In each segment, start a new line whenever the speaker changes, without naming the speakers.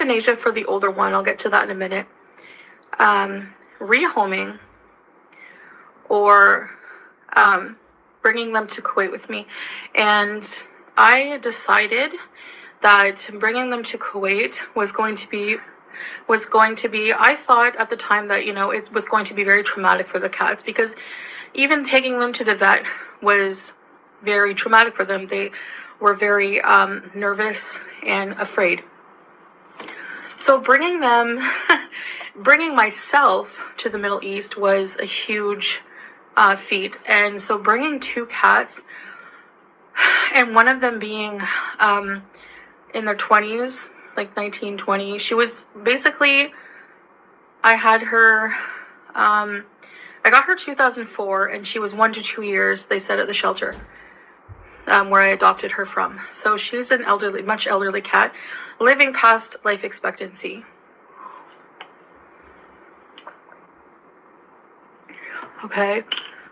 euthanasia for the older one. I'll get to that in a minute. Rehoming or bringing them to Kuwait with me. And I decided that bringing them to Kuwait was going to be, I thought at the time that, you know, it was going to be very traumatic for the cats, because even taking them to the vet was very traumatic for them. They were very nervous and afraid. So bringing myself to the Middle East was a huge feat. And so bringing two cats, and one of them being in their 20s, like 19, 20. She was basically, I had her, I got her 2004, and she was 1 to 2 years, they said, at the shelter where I adopted her from. So she's an much elderly cat, living past life expectancy. Okay,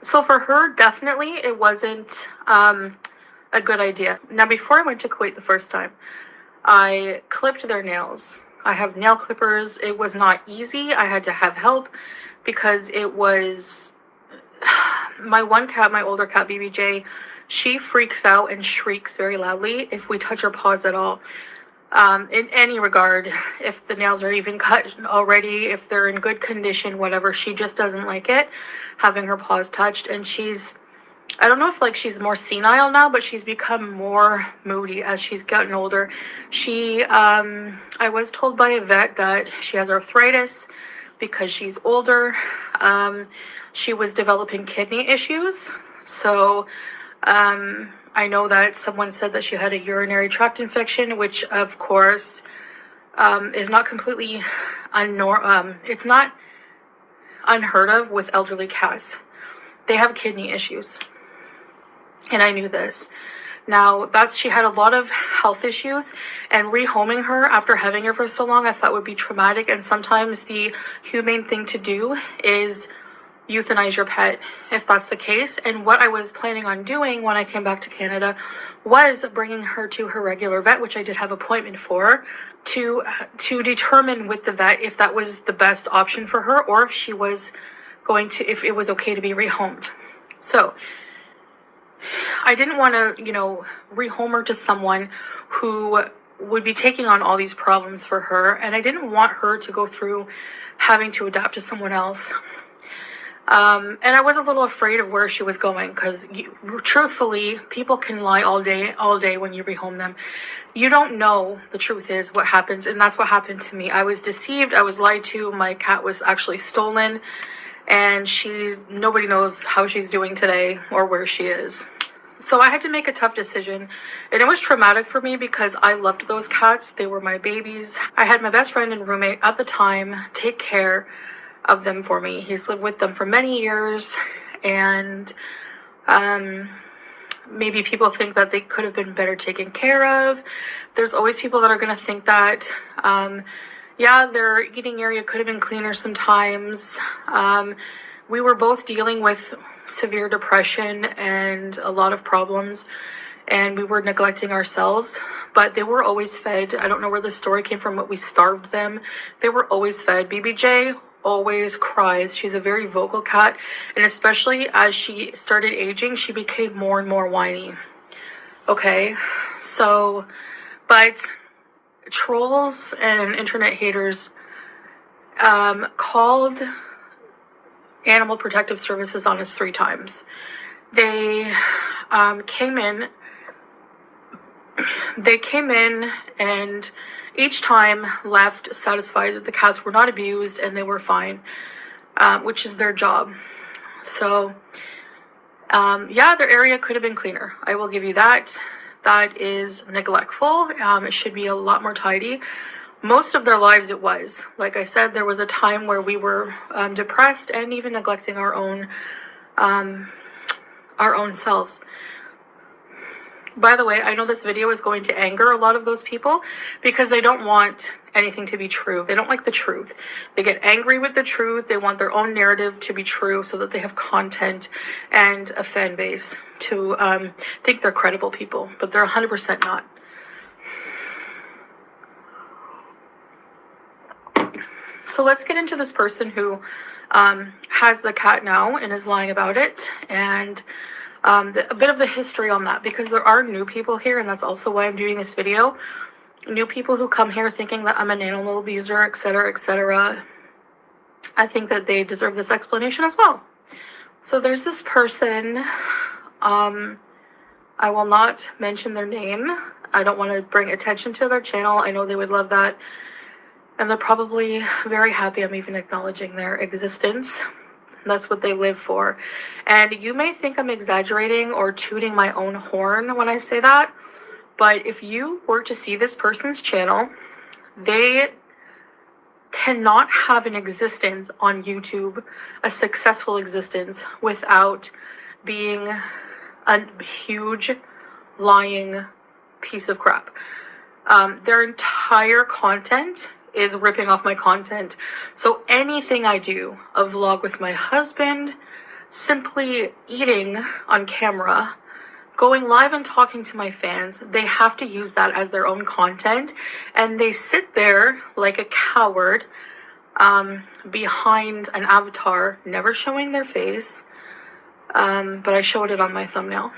so for her, definitely it wasn't a good idea. Now, before I went to Kuwait the first time, I clipped their nails. I have nail clippers. It was not easy. I had to have help because it was my one cat, my older cat, BBJ. She freaks out and shrieks very loudly if we touch her paws at all. In any regard, if the nails are even cut already, if they're in good condition, whatever, she just doesn't like it, having her paws touched. And I don't know if like she's more senile now, but she's become more moody as she's gotten older. I was told by a vet that she has arthritis because she's older. She was developing kidney issues. So, I know that someone said that she had a urinary tract infection, which of course is not completely it's not unheard of with elderly cats. They have kidney issues, and I knew this. Now, she had a lot of health issues, and rehoming her after having her for so long I thought would be traumatic. And sometimes the humane thing to do is euthanize your pet if that's the case. And what I was planning on doing when I came back to Canada was bringing her to her regular vet, which I did have an appointment for, to determine with the vet if that was the best option for her, or if she was if it was okay to be rehomed. So I didn't want to, you know, rehome her to someone who would be taking on all these problems for her, and I didn't want her to go through having to adapt to someone else. And I was a little afraid of where she was going, because truthfully, people can lie all day when you rehome them. You don't know the truth is what happens, and that's what happened to me. I was deceived. I was lied to. My cat was actually stolen, and nobody knows how she's doing today or where she is. So I had to make a tough decision, and it was traumatic for me because I loved those cats. They were my babies. I had my best friend and roommate at the time take care of them for me. He's lived with them for many years, and maybe people think that they could have been better taken care of. There's always people that are going to think that yeah, their eating area could have been cleaner sometimes. We were both dealing with severe depression and a lot of problems, and we were neglecting ourselves, but they were always fed. I don't know where the story came from, but we starved them. They were always fed. BBJ always cries. She's a very vocal cat, and especially as she started aging, she became more and more whiny. Okay, so, but trolls and internet haters called Animal Protective Services on us 3 times. They came in and each time left satisfied that the cats were not abused and they were fine, which is their job. So yeah, their area could have been cleaner. I will give you that. That is neglectful. It should be a lot more tidy. Most of their lives it was. Like I said, there was a time where we were depressed and even neglecting our own selves. By the way, I know this video is going to anger a lot of those people because they don't want anything to be true. They don't like the truth. They get angry with the truth. They want their own narrative to be true so that they have content and a fan base to think they're credible people, but they're 100% not. So let's get into this person who has the cat now and is lying about it, and a bit of the history on that, because there are new people here, and that's also why I'm doing this video. New people who come here thinking that I'm an animal abuser, etc., etc. I think that they deserve this explanation as well. So there's this person, I will not mention their name. I don't want to bring attention to their channel. I know they would love that. And they're probably very happy I'm even acknowledging their existence. That's what they live for. And you may think I'm exaggerating or tooting my own horn when I say that. But if you were to see this person's channel, they cannot have an existence on YouTube, a successful existence, without being a huge lying piece of crap. Their entire content is ripping off my content. So anything I do, a vlog with my husband, simply eating on camera, going live and talking to my fans, they have to use that as their own content, and they sit there like a coward behind an avatar, never showing their face, but I showed it on my thumbnail.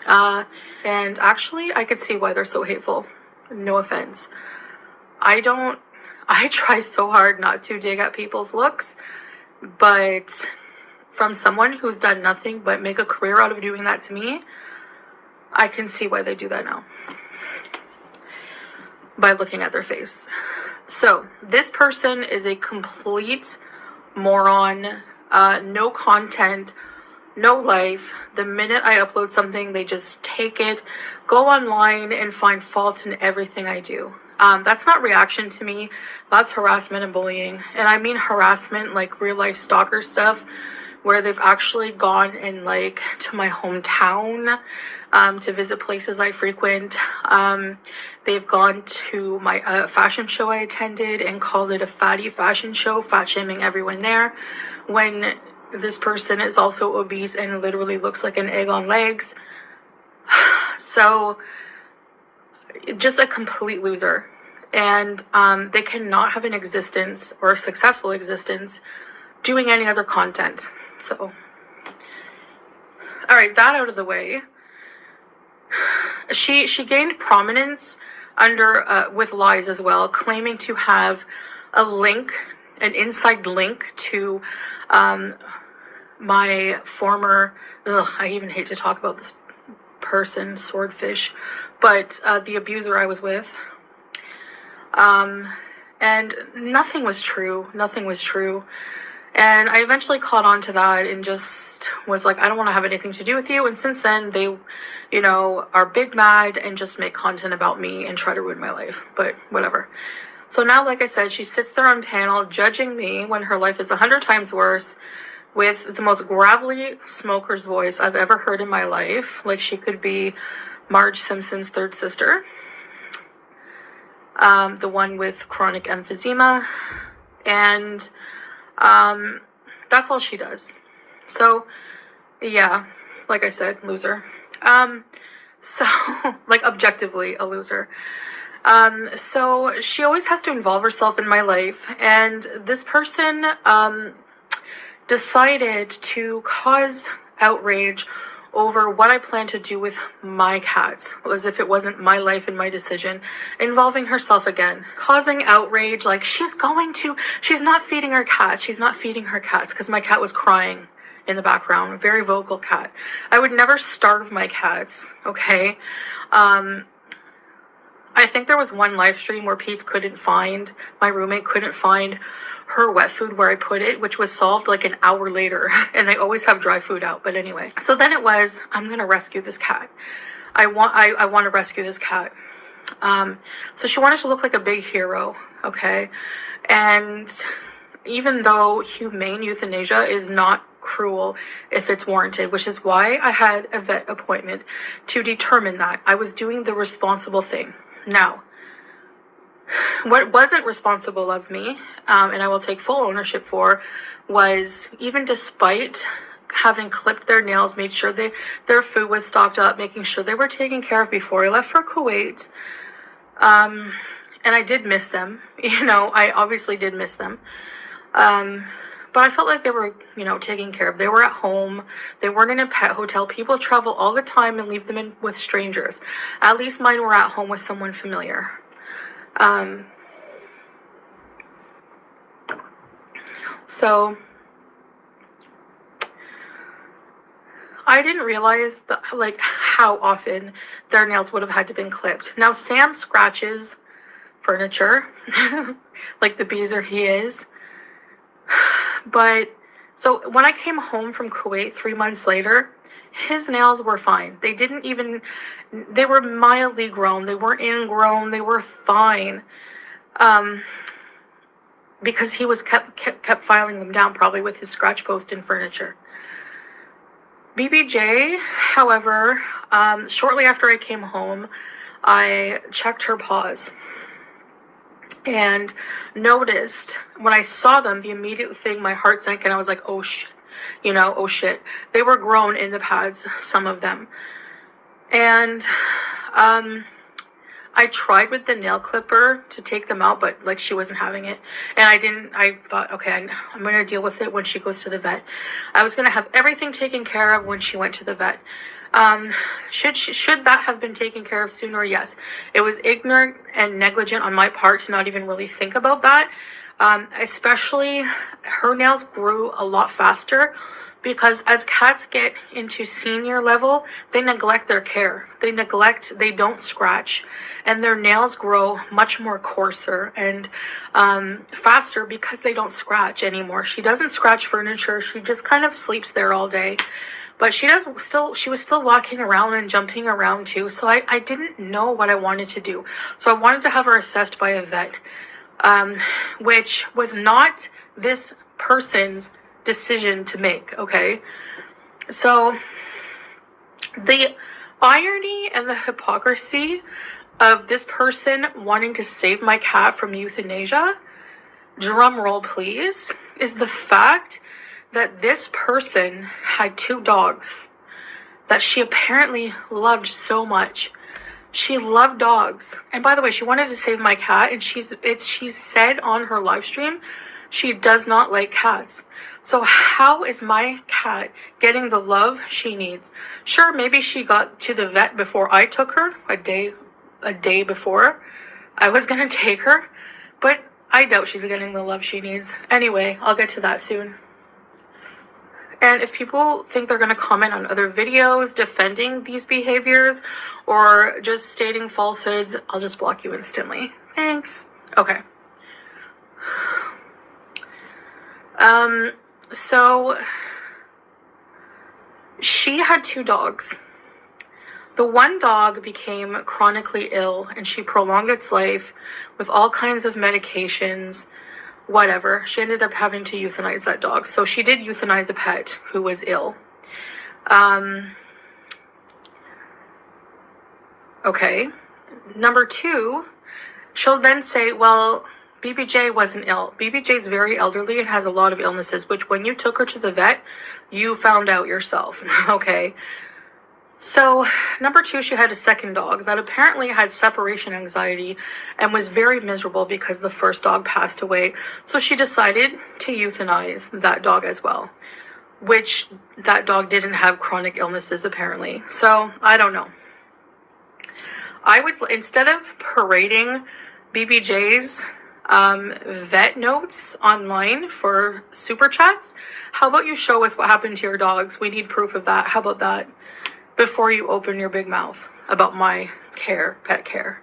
And actually, I could see why they're so hateful. No offense. I try so hard not to dig at people's looks, but from someone who's done nothing but make a career out of doing that to me, I can see why they do that now by looking at their face. So this person is a complete moron, no content, no life. The minute I upload something, they just take it, go online and find fault in everything I do. That's not reaction to me. That's harassment and bullying. And I mean harassment like real life stalker stuff, where they've actually gone in like to my hometown to visit places I frequent. They've gone to my fashion show I attended and called it a fatty fashion show, fat shaming everyone there, when this person is also obese and literally looks like an egg on legs. So just a complete loser. And they cannot have an existence or a successful existence doing any other content. So, all right, that out of the way. She gained prominence under with lies as well, claiming to have a link, an inside link to my former, I even hate to talk about this person, Swordfish, but the abuser I was with. And nothing was true. Nothing was true. And I eventually caught on to that and just was like, I don't want to have anything to do with you. And since then, they, you know, are big mad and just make content about me and try to ruin my life. But whatever. So now, like I said, she sits there on panel judging me when her life is 100 times worse, with the most gravelly smoker's voice I've ever heard in my life. Like she could be Marge Simpson's third sister. The one with chronic emphysema. And that's all she does. So yeah, like I said, loser. So like objectively a loser. So she always has to involve herself in my life, and this person decided to cause outrage over what I plan to do with my cats, as if it wasn't my life and my decision, involving herself again, causing outrage, like she's not feeding her cats, because my cat was crying in the background, a very vocal cat. I would never starve my cats, okay? I think there was one live stream where my roommate couldn't find her wet food where I put it, which was solved like an hour later, and they always have dry food out. But anyway, so then it was, I'm gonna rescue this cat. I want to rescue this cat. So she wanted to look like a big hero, okay? And even though humane euthanasia is not cruel if it's warranted, which is why I had a vet appointment to determine that I was doing the responsible thing. Now, what wasn't responsible of me, and I will take full ownership for, was even despite having clipped their nails, made sure their food was stocked up, making sure they were taken care of before I left for Kuwait, And I did miss them. I obviously did miss them. But I felt like they were, taken care of. They were at home. They weren't in a pet hotel. People travel all the time and leave them in with strangers. At least mine were at home with someone familiar. So I didn't realize how often their nails would have had to been clipped. Now Sam scratches furniture, like the beezer he is. But so when I came home from Kuwait 3 months later, his nails were fine. They were mildly grown. They weren't ingrown. They were fine. Because he was kept filing them down, probably with his scratch post and furniture. BBJ, however, shortly after I came home, I checked her paws and noticed when I saw them, the immediate thing, my heart sank and I was like, oh shit, oh shit. They were grown in the pads, some of them. And I tried with the nail clipper to take them out, but she wasn't having it. And I thought, okay, I'm going to deal with it when she goes to the vet. I was going to have everything taken care of when she went to the vet. Should that have been taken care of sooner? Yes. It was ignorant and negligent on my part to not even really think about that. Especially her nails grew a lot faster because as cats get into senior level, they neglect their care. They don't scratch, and their nails grow much more coarser and faster because they don't scratch anymore. She doesn't scratch furniture. She just kind of sleeps there all day. But she was still walking around and jumping around too. So I didn't know what I wanted to do. So I wanted to have her assessed by a vet, which was not this person's decision to make, okay? So the irony and the hypocrisy of this person wanting to save my cat from euthanasia, drum roll please, is the fact that this person had 2 dogs that she apparently loved so much. She loved dogs. And by the way, she wanted to save my cat, and she said on her live stream she does not like cats. So how is my cat getting the love she needs? Sure, maybe she got to the vet before I took her, a day before I was gonna take her, but I doubt she's getting the love she needs. Anyway, I'll get to that soon. And if people think they're going to comment on other videos defending these behaviors or just stating falsehoods, I'll just block you instantly. Thanks. Okay. So she had 2 dogs. The one dog became chronically ill and she prolonged its life with all kinds of medications, whatever. She ended up having to euthanize that dog. So she did euthanize a pet who was ill. Okay. Number 2, she'll then say, well, BBJ wasn't ill. BBJ's very elderly and has a lot of illnesses, which when you took her to the vet, you found out yourself. Okay. So, number 2, she had a second dog that apparently had separation anxiety and was very miserable because the first dog passed away. So she decided to euthanize that dog as well, which that dog didn't have chronic illnesses apparently. So, I don't know. I would, instead of parading BBJ's vet notes online for super chats, how about you show us what happened to your dogs? We need proof of that. How about that? Before you open your big mouth about my pet care.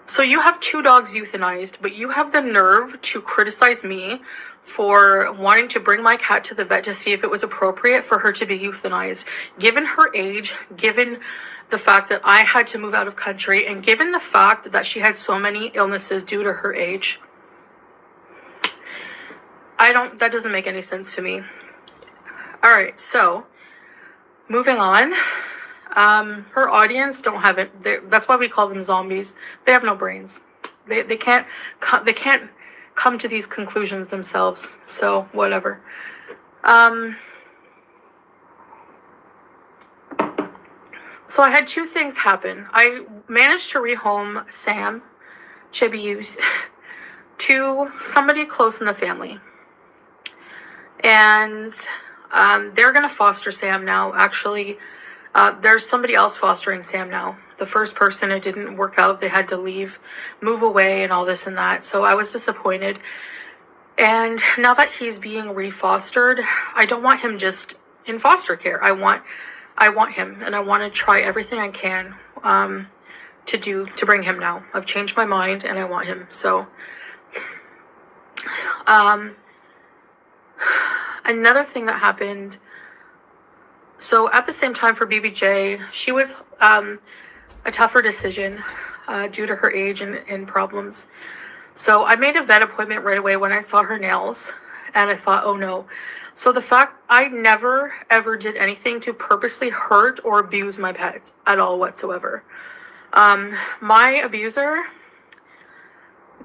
So you have 2 dogs euthanized, but you have the nerve to criticize me for wanting to bring my cat to the vet to see if it was appropriate for her to be euthanized, given her age, given the fact that I had to move out of country, and given the fact that she had so many illnesses due to her age. That doesn't make any sense to me. All right, so moving on. Her audience don't have it. That's why we call them zombies. They have no brains. They can't come to these conclusions themselves. So whatever. So I had 2 things happen. I managed to rehome Sam she abused to somebody close in the family. And they're going to foster Sam now. Actually, there's somebody else fostering Sam now. The first person, it didn't work out. They had to leave, move away, and all this and that. So I was disappointed. And now that he's being refostered, I don't want him just in foster care. I want him, and I want to try everything I can to bring him now. I've changed my mind, and I want him. So another thing that happened, so at the same time for BBJ, she was a tougher decision due to her age and problems. So I made a vet appointment right away when I saw her nails, and I thought, oh no. So the fact, I never ever did anything to purposely hurt or abuse my pets at all whatsoever. My abuser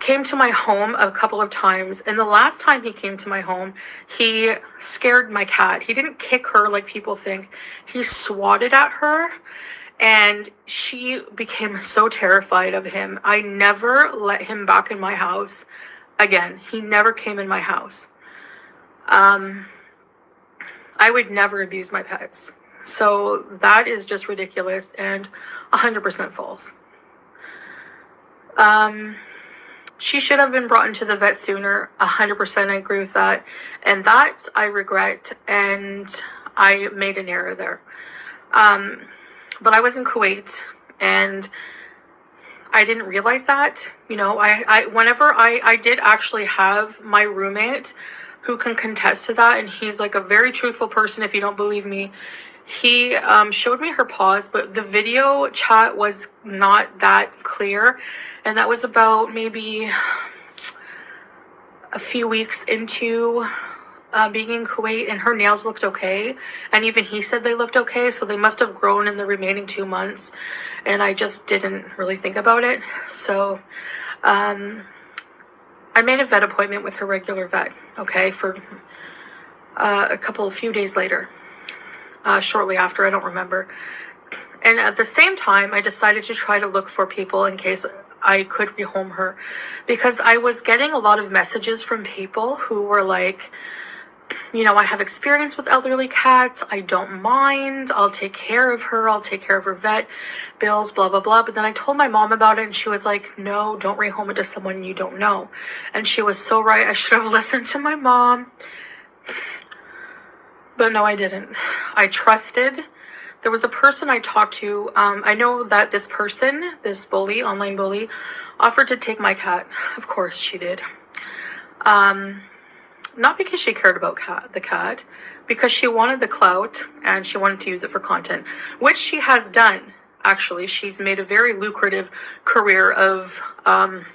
came to my home a couple of times, and the last time he came to my home, he scared my cat. He didn't kick her like people think. He swatted at her, and she became so terrified of him. I never let him back in my house again. He never came in my house. I would never abuse my pets. So that is just ridiculous and 100% false. She should have been brought into the vet sooner. 100% I agree with that. And that I regret, and I made an error there. But I was in Kuwait, and I didn't realize that. You know, I did actually have my roommate who can contest to that, and he's like a very truthful person. If you don't believe me, he showed me her paws, but the video chat was not that clear, and that was about maybe a few weeks into being in Kuwait, and her nails looked okay, and even he said they looked okay, so they must have grown in the remaining 2 months, and I just didn't really think about it. So I made a vet appointment with her regular vet, okay, for a few days later, shortly after, I don't remember. And at the same time, I decided to try to look for people in case I could rehome her, because I was getting a lot of messages from people who were like, you know, I have experience with elderly cats. I don't mind. I'll take care of her. I'll take care of her vet bills, blah, blah, blah. But then I told my mom about it, and she was like, no, don't rehome it to someone you don't know. And she was so right. I should have listened to my mom. But no, I didn't. I trusted. There was a person I talked to. I know that this person, this bully, online bully, offered to take my cat. Of course she did. Not because she cared about the cat, because she wanted the clout and she wanted to use it for content, which she has done. Actually, she's made a very lucrative career of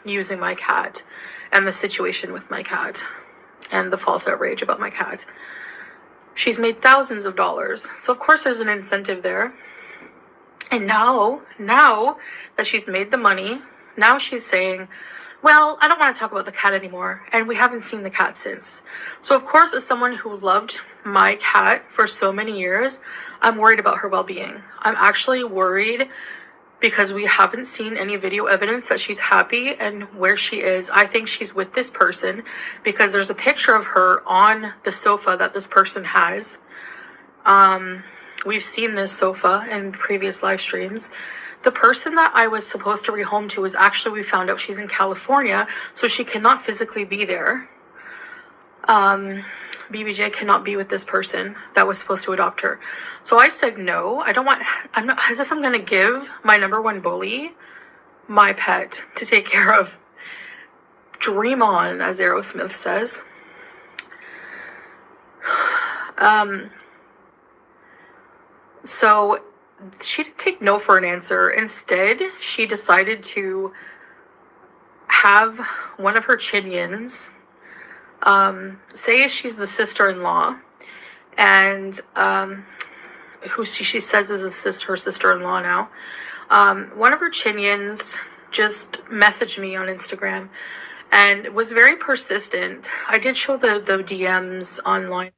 using my cat and the situation with my cat and the false outrage about my cat. She's made thousands of dollars. So of course there's an incentive there. And now that she's made the money, now she's saying, well, I don't want to talk about the cat anymore, and we haven't seen the cat since. So of course, as someone who loved my cat for so many years, I'm worried about her well-being. I'm actually worried because we haven't seen any video evidence that she's happy and where she is. I think she's with this person because there's a picture of her on the sofa that this person has. We've seen this sofa in previous live streams. The person that I was supposed to rehome to is actually, we found out she's in California, so she cannot physically be there. BBJ cannot be with this person that was supposed to adopt her. So I said no. I'm not, as if I'm going to give my number one bully my pet to take care of. Dream on, as Aerosmith says. So she didn't take no for an answer. Instead, she decided to have one of her chinians say she's the sister-in-law, and who she says is her sister-in-law now. One of her chinians just messaged me on Instagram and was very persistent. I did show the DMs online.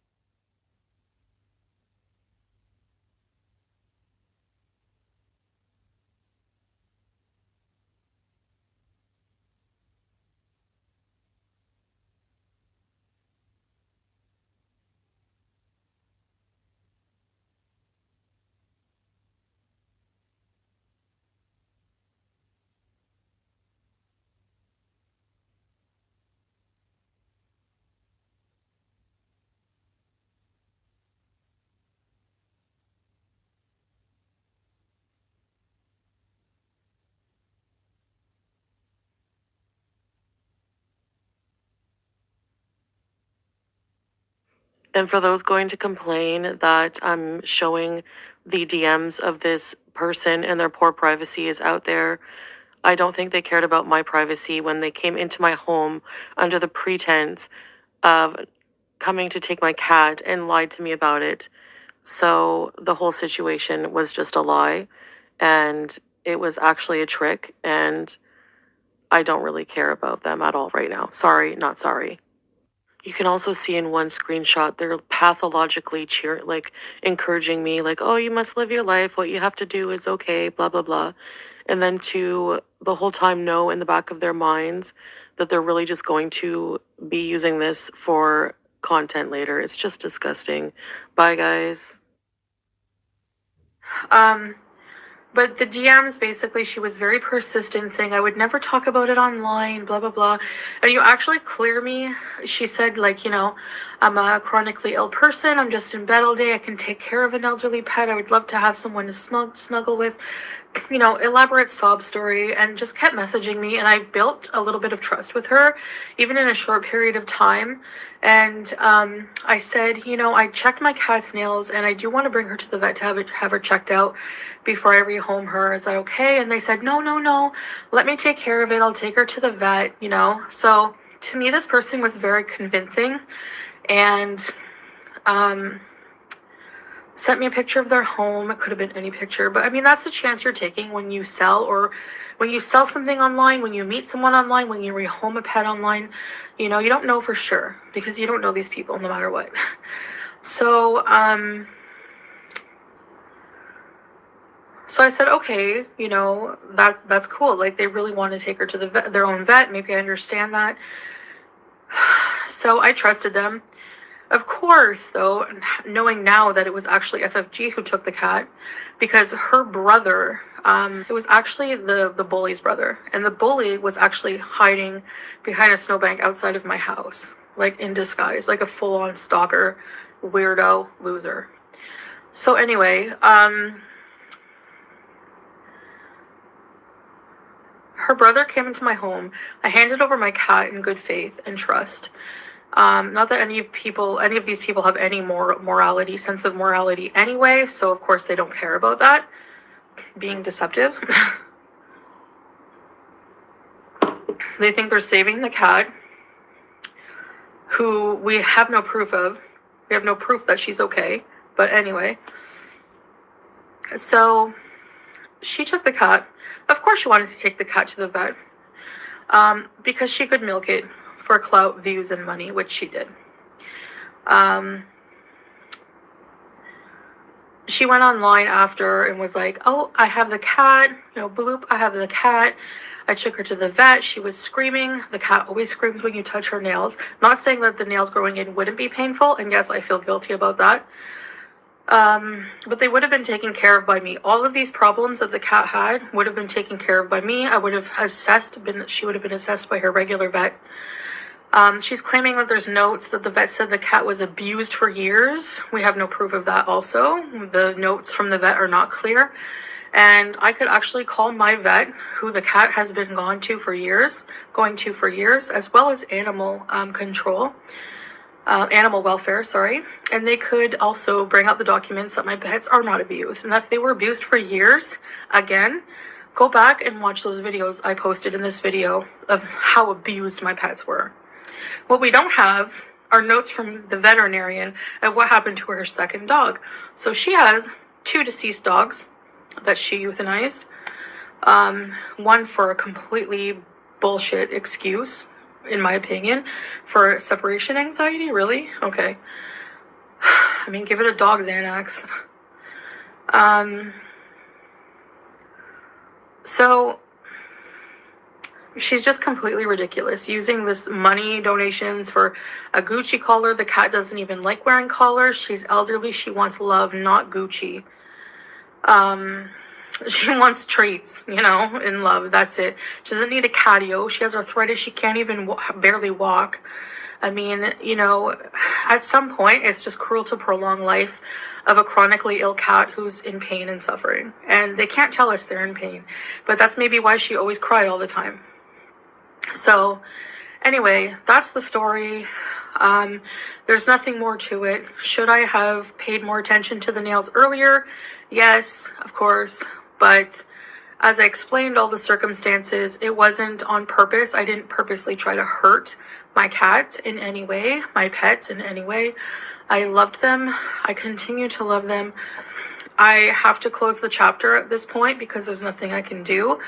And for those going to complain that I'm showing the DMs of this person and their poor privacy is out there, I don't think they cared about my privacy when they came into my home under the pretense of coming to take my cat and lied to me about it. So the whole situation was just a lie, and it was actually a trick, and I don't really care about them at all right now. Sorry, not sorry. You can also see in one screenshot they're pathologically encouraging me, like, oh, you must live your life, what you have to do is okay, blah blah blah. And then to the whole time know in the back of their minds that they're really just going to be using this for content later. It's just disgusting. Bye guys.
But the DMs, basically, she was very persistent, saying I would never talk about it online, blah, blah, blah. And you actually clear me. She said, like, I'm a chronically ill person. I'm just in bed all day. I can take care of an elderly pet. I would love to have someone to snuggle with. Elaborate sob story, and just kept messaging me, and I built a little bit of trust with her, even in a short period of time. And I said, I checked my cat's nails, and I do want to bring her to the vet to have her checked out before I rehome her. Is that okay? And they said, no, let me take care of it. I'll take her to the vet, So to me, this person was very convincing, and sent me a picture of their home. It could have been any picture, but I mean, that's the chance you're taking when you sell, or when you sell something online, when you meet someone online, when you rehome a pet online. You don't know for sure, because you don't know these people no matter what. So I said, okay, that's cool. Like, they really want to take her to their own vet. Maybe I understand that. So I trusted them. Of course, though, knowing now that it was actually FFG who took the cat, because her brother, it was actually the bully's brother, and the bully was actually hiding behind a snowbank outside of my house, like in disguise, like a full-on stalker, weirdo, loser. So anyway, her brother came into my home. I handed over my cat in good faith and trust. Not that any of these people have any sense of morality anyway, so of course they don't care about that, being deceptive. They think they're saving the cat, who we have no proof of. We have no proof that she's okay, but anyway. So she took the cat. Of course she wanted to take the cat to the vet, because she could milk it for clout, views, and money, which she did. She went online after and was like, oh, I have the cat, bloop, I have the cat. I took her to the vet. She was screaming. The cat always screams when you touch her nails. Not saying that the nails growing in wouldn't be painful, and yes, I feel guilty about that. But they would have been taken care of by me. All of these problems that the cat had would have been taken care of by me. She would have been assessed by her regular vet. She's claiming that there's notes that the vet said the cat was abused for years. We have no proof of that also. The notes from the vet are not clear. And I could actually call my vet, who the cat has been going to for years, as well as animal welfare, sorry. And they could also bring out the documents that my pets are not abused. And if they were abused for years, again, go back and watch those videos I posted in this video of how abused my pets were. What we don't have are notes from the veterinarian of what happened to her second dog. So she has 2 deceased dogs that she euthanized. One for a completely bullshit excuse, in my opinion, for separation anxiety. Really? Okay. I mean, give it a dog Xanax. So she's just completely ridiculous, using this money donations for a Gucci collar. The cat doesn't even like wearing collars. She's elderly. She wants love, not Gucci. She wants treats, in love. That's it. She doesn't need a catio. She has arthritis. She can't even barely walk. I mean, at some point, it's just cruel to prolong life of a chronically ill cat who's in pain and suffering. And they can't tell us they're in pain. But that's maybe why she always cried all the time. So, anyway, that's the story. There's nothing more to it. Should I have paid more attention to the nails earlier? Yes, of course, but as I explained all the circumstances, it wasn't on purpose. I didn't purposely try to hurt my cat in any way, my pets in any way. I loved them. I continue to love them. I have to close the chapter at this point because there's nothing I can do.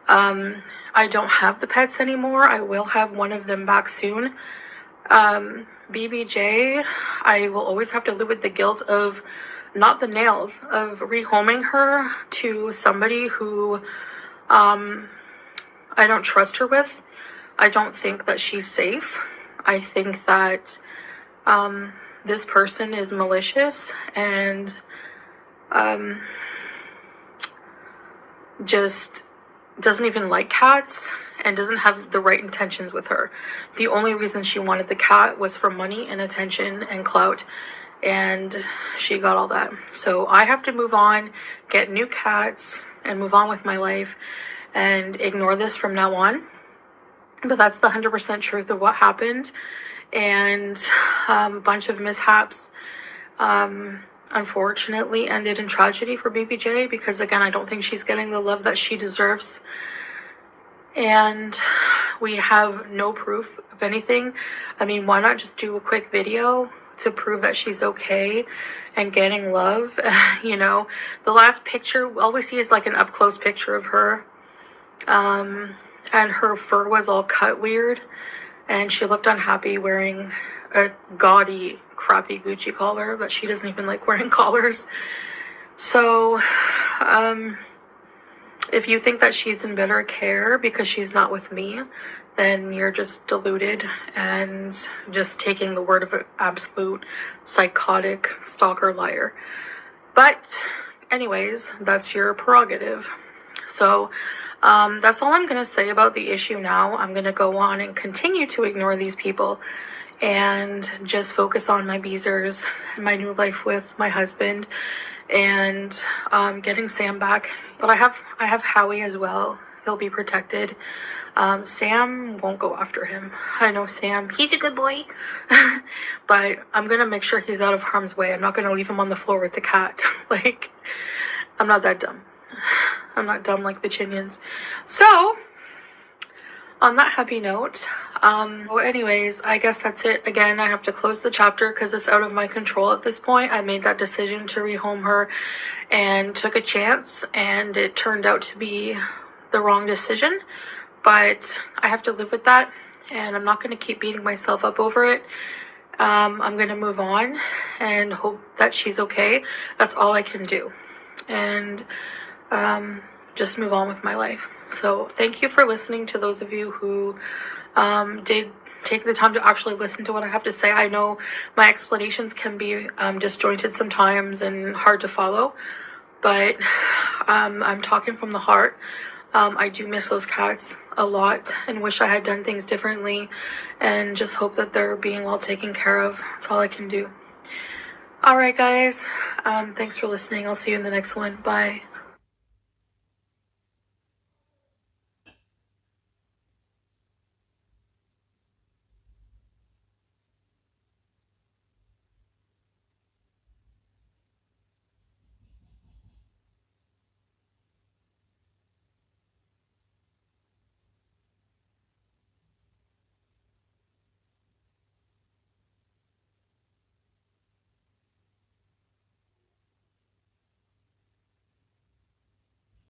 I don't have the pets anymore. I will have one of them back soon. BBJ, I will always have to live with the guilt of not the nails, of rehoming her to somebody who I don't trust her with. I don't think that she's safe. I think that this person is malicious and just doesn't even like cats and doesn't have the right intentions with her. The only reason she wanted the cat was for money and attention and clout, and she got all that. So I have to move on, get new cats, and move on with my life and ignore this from now on. But that's the 100% truth of what happened. And a bunch of mishaps unfortunately ended in tragedy for BBJ because, again, I don't think she's getting the love that she deserves. And we have no proof of anything. I mean, why not just do a quick video to prove that she's okay and getting love? You know, the last picture, all we see is like an up-close picture of her. And her fur was all cut weird. And she looked unhappy wearing a gaudy, crappy Gucci collar that she doesn't even like wearing collars. So, if you think that she's in better care because she's not with me, then you're just deluded and just taking the word of an absolute psychotic stalker liar. But anyways, that's your prerogative. So that's all I'm going to say about the issue now. I'm going to go on and continue to ignore these people and just focus on my beezers and my new life with my husband and getting Sam back. But I have Howie as well. He'll be protected. Sam won't go after him. I know Sam, he's a good boy. But I'm gonna make sure he's out of harm's way. I'm not gonna leave him on the floor with the cat. Like, I'm not that dumb. I'm not dumb like the Chinians. So, on that happy note, well, anyways, I guess that's it. Again, I have to close the chapter because it's out of my control at this point. I made that decision to rehome her and took a chance, and it turned out to be the wrong decision. But I have to live with that, and I'm not going to keep beating myself up over it. I'm going to move on and hope that she's okay. That's all I can do. And just move on with my life. So thank you for listening, to those of you who did take the time to actually listen to what I have to say. I know my explanations can be disjointed sometimes and hard to follow, but I'm talking from the heart. I do miss those cats a lot and wish I had done things differently, and just hope that they're being well taken care of. That's all I can do. All right, guys. Thanks for listening. I'll see you in the next one. Bye.